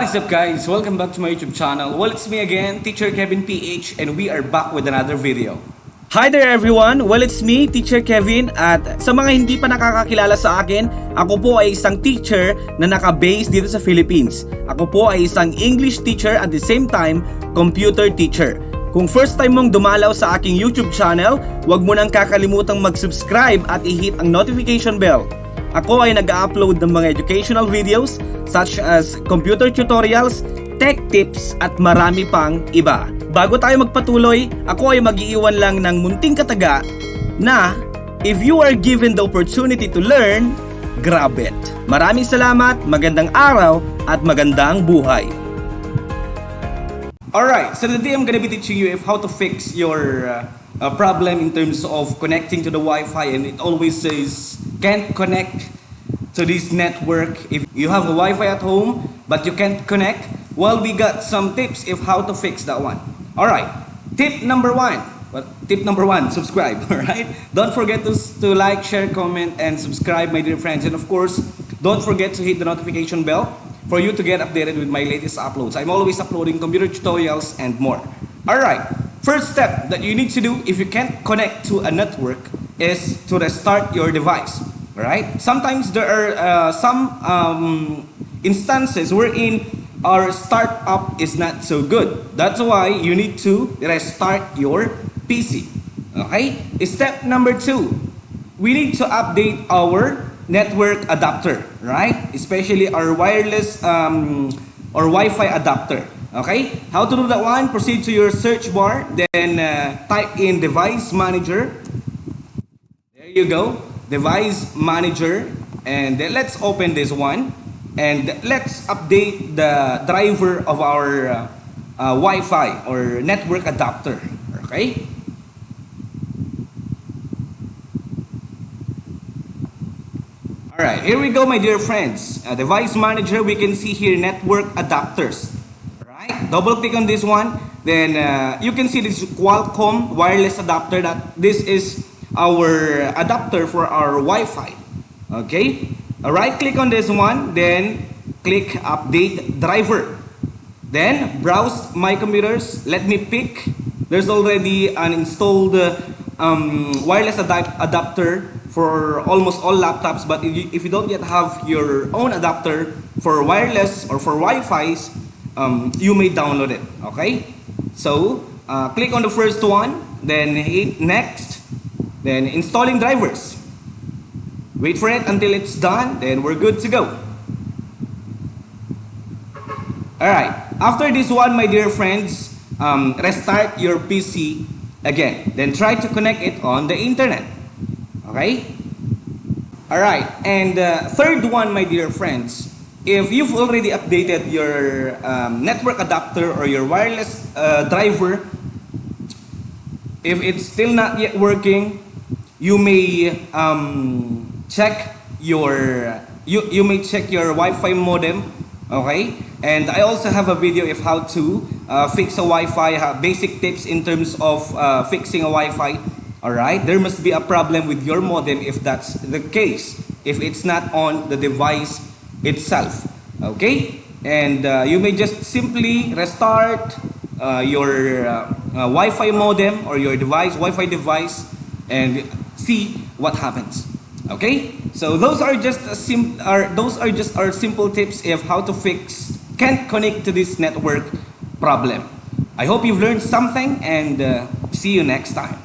What's up guys? Welcome back to my YouTube channel. Well, it's me again, TeacherKevinPH, and we are back with another video. Hi there everyone! Well, it's me, Teacher Kevin, at sa mga hindi pa nakakakilala sa akin, ako po ay isang teacher na naka-base dito sa Philippines. Ako po ay isang English teacher at the same time, computer teacher. Kung first time mong dumalaw sa aking YouTube channel, huwag mo nang kakalimutang mag-subscribe at i-hit ang notification bell. Ako ay nag-upload ng mga educational videos such as computer tutorials, tech tips at marami pang iba. Bago tayo magpatuloy, ako ay mag-iiwan lang ng munting kataga na if you are given the opportunity to learn, grab it. Maraming salamat, magandang araw at magandang buhay. Alright, so today I'm gonna be teaching you how to fix your problem in terms of connecting to the Wi-Fi, and it always says can't connect to this network. If you have a Wi-Fi at home but you can't connect, well, we got some tips of how to fix that one. Alright, tip number one, subscribe. Alright, don't forget to like, share, comment, and subscribe, my dear friends. And of course, don't forget to hit the notification bell for you to get updated with my latest uploads. I'm always uploading computer tutorials and more. Alright, first step that you need to do if you can't connect to a network is to restart your device. Alright, sometimes there are some instances wherein our startup is not so good. That's why you need to restart your PC. Okay, step number two, we need to update our network adapter, right? Especially our wireless or Wi-Fi adapter. Okay, how to do that one? Proceed to your search bar, then type in device manager. There you go, device manager, and then let's open this one and let's update the driver of our Wi-Fi or network adapter. Okay. Alright, here we go, my dear friends. Device manager, we can see here network adapters. Right? Double click on this one. Then you can see this Qualcomm wireless adapter. That this is our adapter for our Wi-Fi. Okay? Right click on this one. Then click update driver. Then browse my computers. Let me pick. There's already an installed wireless adapter for almost all laptops, but if you don't yet have your own adapter for wireless or for Wi-Fi's, you may download it. Okay, so click on the first one, then hit next, then installing drivers. Wait for it until it's done, then we're good to go. Alright, after this one, my dear friends, restart your PC again, then try to connect it on the internet. Okay? Alright, and third one, my dear friends, if you've already updated your network adapter or your wireless driver, if it's still not yet working, you may check your Wi-Fi modem. Okay, and I also have a video of how to fix a Wi-Fi, basic tips in terms of fixing a Wi-Fi. Alright, there must be a problem with your modem if that's the case, if it's not on the device itself. Okay, and you may just simply restart your Wi-Fi modem or your Wi-Fi device and see what happens. Okay, so those are just our simple tips of how to fix can't connect to this network problem. I hope you've learned something, and see you next time.